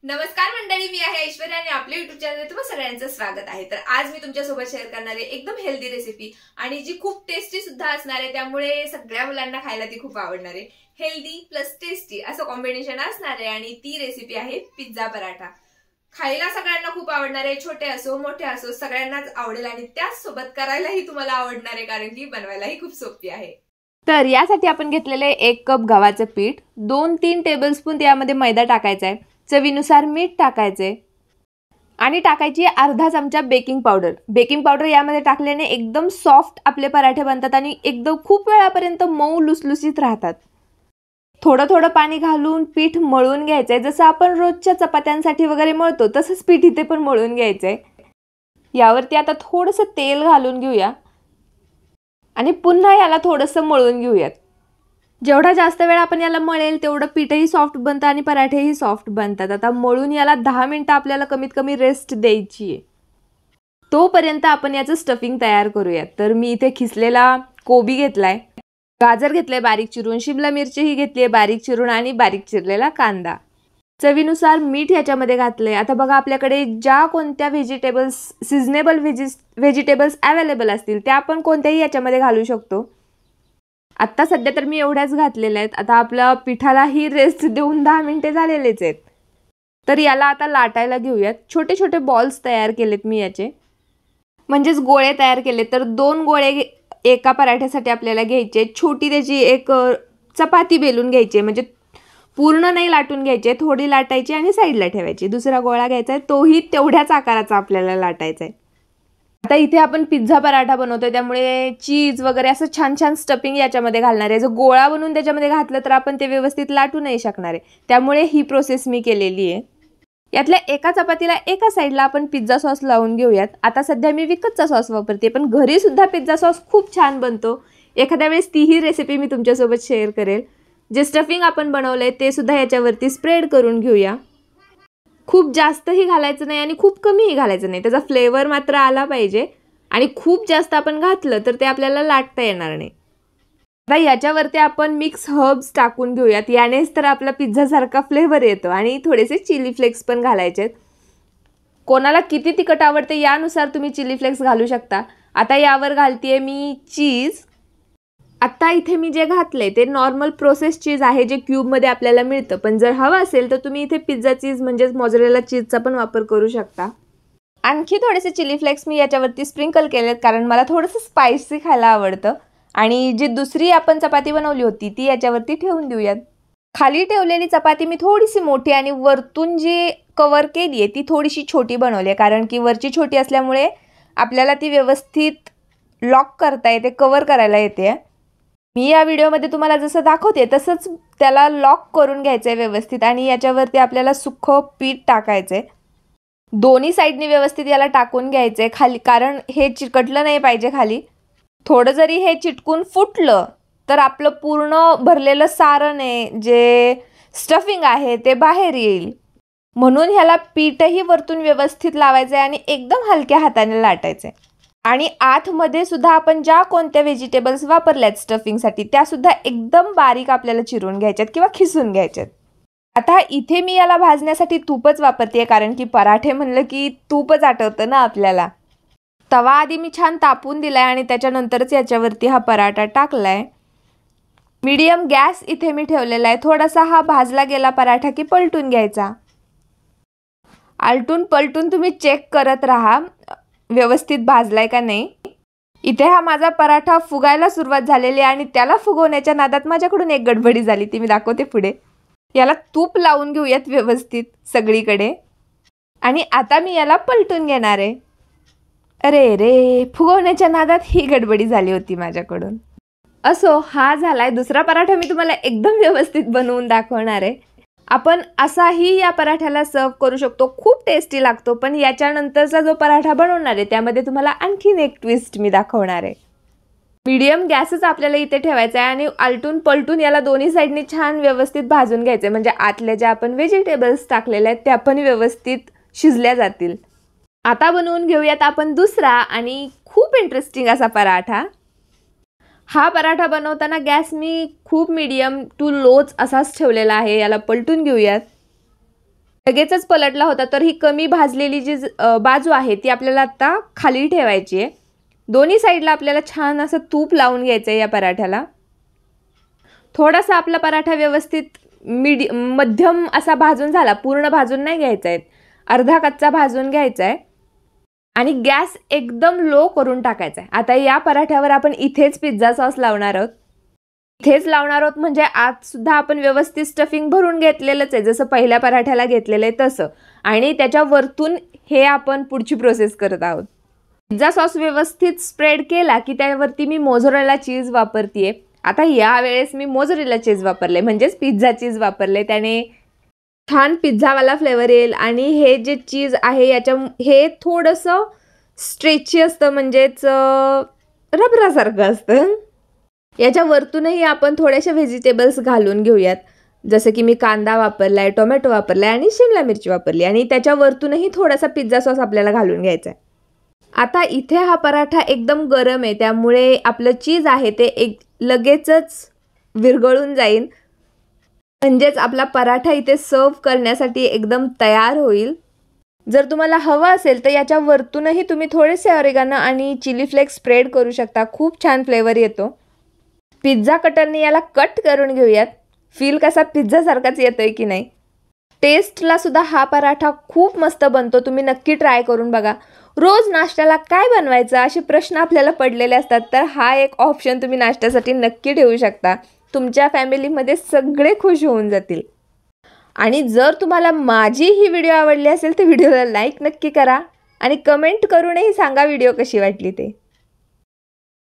नमस्कार मंडळी, मी आहे ऐश्वर्या आणि आपल्या युट्यूब चॅनलवर तुम्हा सगळ्यांचं स्वागत आहे। तर आज मी तुमच्यासोबत शेअर करणार आहे एकदम हेल्दी रेसिपी आणि जी खूप टेस्टी सुद्धा असणार आहे, त्यामुळे सगळ्या मुलांना खायला ती खूप आवडणार आहे। हेल्दी प्लस टेस्टी असं कॉम्बिनेशन असणार आहे आणि ती रेसिपी आहे पिझ्झा पराठा। खायला सगळ्यांना खूप आवडणार आहे, छोटे असो मोठे असो सगळ्यांनाच आवडेल आणि त्याच सोबत करायलाही तुम्हाला आवडणार आहे, कारण की बनवायलाही खूप सोपी आहे। तर यासाठी आपण घेतलेले 1 कप गव्हाचं पीठ, 2-3 टेबलस्पून यामध्ये मैदा टाकायचा आहे, चवीनुसार मीठ टाकायचे आणि टाकायची अर्धा चमचा बेकिंग पावडर। बेकिंग पावडर यामध्ये टाकल्याने एकदम सॉफ्ट आपले पराठे बनतात आणि एकदम खूप वेळापर्यंत मऊ लुसलुसीत राहतात। थोडं थोडं पाणी घालून पीठ मळून घ्यायचंय, जसं आपण रोजच्या चपात्यांसाठी वगैरे मळतो तसंच पीठ इथे पण मळून घ्यायचंय। यावरती आता थोडंसं तेल घालून घेऊया आणि पुन्हा याला थोडंसं मळून घेऊयात। जेवढा जास्त वेळ आपण याला मळेल तेवढं पीठही सॉफ्ट बनतं आणि पराठेही सॉफ्ट बनतात। आता मळून याला 10 मिनिटं आपल्याला कमीत कमी रेस्ट द्यायची आहे। तोपर्यंत आपण याचं स्टफिंग तयार करूयात। तर मी इथे खिसलेला कोबी घेतलाय, गाजर घेतलंय बारीक चिरून, शिमला मिरचीही घेतलीये बारीक चिरून आणि बारीक चिरलेला कांदा। चवीनुसार मीठ याच्यामध्ये घातलंय। आता बघा, आपल्याकडे ज्या कोणत्या व्हेजिटेबल्स सीझनेबल व्हेजिटेबल्स अवेलेबल असतील त्या आपण कोणत्याही याच्यामध्ये घालू शकतो। आता सध्या तर मी एवढ्याच घातलेल्या आहेत। आता आपल्या पिठालाही रेस्ट देऊन 10 मिनिटे झालेलेच आहेत। तर याला आता लाटायला घेऊयात। छोटे छोटे बॉल्स तयार केलेत मी याचे, म्हणजेच गोळे तयार केले। तर 2 गोळे एका पराठ्यासाठी आपल्याला घ्यायचे। छोटी त्याची एक चपाती बेलून घ्यायची, म्हणजे पूर्ण नाही लाटून घ्यायचे, थोडी लाटायची आणि साईडला ठेवायची। दुसरा गोळा घ्यायचा आहे, तोही तेवढ्याच आकाराचा आपल्याला लाटायचा आहे। आता इथे आपण पिझ्झा पराठा बनवतोय, त्यामुळे चीज वगैरे असं छान छान स्टफिंग याच्यामध्ये घालणार आहे। जर गोळा बनवून त्याच्यामध्ये घातलं तर आपण ते व्यवस्थित लाटू नाही शकणार आहे, त्यामुळे ही प्रोसेस मी केलेली आहे। यातल्या एका चपातीला एका साईडला आपण पिझ्झा सॉस लावून घेऊयात। आता सध्या मी विकतचा सॉस वापरते, पण घरी सुद्धा पिझ्झा सॉस खूप छान बनतो। एखाद्या वेळेस तीही रेसिपी मी तुमच्यासोबत शेअर करेल। जे स्टफिंग आपण बनवलंय ते सुद्धा याच्यावरती स्प्रेड करून घेऊया। खूप जास्तही घालायचं नाही आणि खूप कमीही घालायचं नाही, त्याचा फ्लेवर मात्र आला पाहिजे। आणि खूप जास्त आपण घातलं तर ते आपल्याला लाटता येणार नाही। आता याच्यावरती आपण मिक्स हर्ब्स टाकून घेऊयात, यानेच तर आपला पिझ्झा सारखा फ्लेवर येतो। आणि थोडेसे चिली फ्लेक्स पण घालायचे। कोणाला किती तिखट आवडते यानुसार तुम्ही चिली फ्लेक्स घालू शकता। आता यावर घालतेय मी चीज। आता इथे मी जे घातले ते नॉर्मल प्रोसेस चीज आहे, जे क्यूबमध्ये आपल्याला मिळतं, पण जर हवं असेल तर तुम्ही इथे पिझ्झा चीज म्हणजेच मोझरेला चीजचा पण वापर करू शकता। आणखी थोडेसे चिली फ्लेक्स मी याच्यावरती स्प्रिंकल केलेत, कारण मला थोडंसं स्पायसी खायला आवडतं। आणि जी दुसरी आपण चपाती बनवली होती ती याच्यावरती ठेवून देऊयात। खाली ठेवलेली चपाती मी थोडीशी मोठी आणि वरतून जी कव्हर केली आहे ती थोडीशी छोटी बनवली आहे, कारण की वरची छोटी असल्यामुळे आपल्याला ती व्यवस्थित लॉक करता येते, कव्हर करायला येते। मी या व्हिडिओमध्ये तुम्हाला जसं दाखवते तसंच त्याला लॉक करून घ्यायचं आहे व्यवस्थित। आणि याच्यावरती आपल्याला सुक्खं पीठ टाकायचं आहे, दोन्ही साईडनी व्यवस्थित याला टाकून घ्यायचं आहे खाली, कारण हे चिकटलं नाही पाहिजे खाली। थोडं जरी हे चिटकून फुटलं तर आपलं पूर्ण भरलेलं सारण आहे, जे स्टफिंग आहे ते बाहेर येईल। म्हणून ह्याला पीठही वरतून व्यवस्थित लावायचं आहे आणि एकदम हलक्या हाताने लाटायचं आहे। आणि आतमध्ये सुद्धा आपण ज्या कोणत्या व्हेजिटेबल्स वापरल्यात स्टफिंगसाठी त्या सुद्धा एकदम बारीक आपल्याला चिरून घ्यायच्यात किंवा खिसून घ्यायच्यात। आता इथे मी याला भाजण्यासाठी तूपच वापरते, कारण की पराठे म्हणलं की तूपच आठवतं ना आपल्याला। तवा आधी मी छान तापून दिलाय आणि त्याच्यानंतरच याच्यावरती हा पराठा टाकलाय। मीडियम गॅस इथे मी ठेवलेला आहे। थोडासा हा भाजला गेला पराठा की पलटून घ्यायचा। आलटून पलटून तुम्ही चेक करत राहा व्यवस्थित भाजलाय का नाही। इथे हा माझा पराठा फुगायला सुरुवात झालेली आहे आणि त्याला फुगवण्याच्या नादात माझ्याकडून एक गडबडी झाली, ती मी दाखवते पुढे। याला तूप लावून घेऊयात व्यवस्थित सगळीकडे आणि आता मी याला पलटून घेणार आहे। अरे रे, फुगवण्याच्या नादात ही गडबडी झाली होती माझ्याकडून। असो, हा झालाय दुसरा पराठा। मी तुम्हाला एकदम व्यवस्थित बनवून दाखवणार आहे। आपण असाही या पराठ्याला सर्व करू शकतो, खूप टेस्टी लागतो। पण याच्यानंतरचा जो पराठा बनवणार आहे त्यामध्ये तुम्हाला आणखीन एक ट्विस्ट मी दाखवणार आहे। मीडियम गॅसच आपल्याला इथे ठेवायचा आहे आणि आलटून पलटून याला दोन्ही साईडनी छान व्यवस्थित भाजून घ्यायचं आहे, म्हणजे आतल्या ज्या आपण व्हेजिटेबल्स टाकलेल्या आहेत त्या पण व्यवस्थित शिजल्या जातील। आता बनवून घेऊयात आपण दुसरा आणि खूप इंटरेस्टिंग असा पराठा। हा पराठा बनवताना गॅस मी खूप मीडियम टू लोच असाच ठेवलेला आहे। याला पलटून घेऊयात। लगेचच पलटला होता, तर ही कमी भाजलेली जी बाजू आहे ती आपल्याला आता खाली ठेवायची आहे. दोन्ही साईडला आपल्याला छान असं तूप लावून घ्यायचं आहे या पराठ्याला. थोडासा आपला पराठा व्यवस्थित मध्यम असा भाजून झाला, पूर्ण भाजून नाही घ्यायचा आहे, अर्धा कच्चा भाजून घ्यायचा आहे आणि गॅस एकदम लो करून टाकायचा आहे. आता या पराठ्यावर आपण इथेच पिझ्झा सॉस लावणार आहोत. इथेच लावणार आहोत म्हणजे आत सुद्धा आपण व्यवस्थित स्टफिंग भरून घेतलेलंच आहे, जसं पहिल्या पराठ्याला घेतलेलं आहे तसं. आणि त्याच्या वरतून हे आपण पुढची प्रोसेस करत आहोत. पिझ्झा सॉस व्यवस्थित स्प्रेड केला की त्यावरती मी मोझरेला चीज वापरते. आता यावेळेस मी मोझरेला चीज वापरले, म्हणजेच पिझ्झा चीज वापरले. त्याने छान पिझ्झावाला फ्लेवर येईल. आणि हे जे चीज आहे हे थोडंसं स्ट्रेची असतं, म्हणजेच रबरासारखं असतं. याच्या वरतूनही आपण थोडेसे व्हेजिटेबल्स घालून घेऊयात, जसं की मी कांदा वापरला आहे, टोमॅटो वापरला आहे आणि शिमला मिरची वापरली. आणि त्याच्या वरतूनही थोडासा पिझ्झा सॉस आपल्याला घालून घ्यायचा आहे. आता इथे हा पराठा एकदम गरम आहे, त्यामुळे आपलं चीज आहे ते लगेचच विरघळून जाईल, म्हणजेच आपला पराठा इथे सर्व करण्यासाठी एकदम तयार होईल. जर तुम्हाला हवं असेल तर याच्या वरतूनही तुम्ही थोडेसे ऑरेगानो आणि चिली फ्लेक्स स्प्रेड करू शकता. खूप छान फ्लेवर येतो. पिझ्झा कटरने याला कट करून घेऊयात. फील कसा पिझ्झासारखाच येतोय की नाही. टेस्टला सुद्धा हा पराठा खूप मस्त बनतो. तुम्ही नक्की ट्राय करून बघा. रोज नाश्त्याला काय बनवायचं असे प्रश्न आपल्याला पडलेले असतात, तर हा एक ऑप्शन तुम्ही नाश्त्यासाठी नक्की ठेवू शकता. तुमच्या फॅमिलीमध्ये सगळे खुश होऊन जातील. आणि जर तुम्हाला माझी ही व्हिडिओ आवडली असेल तर व्हिडिओला लाईक नक्की करा आणि कमेंट करूनही सांगा व्हिडिओ कशी वाटली ते.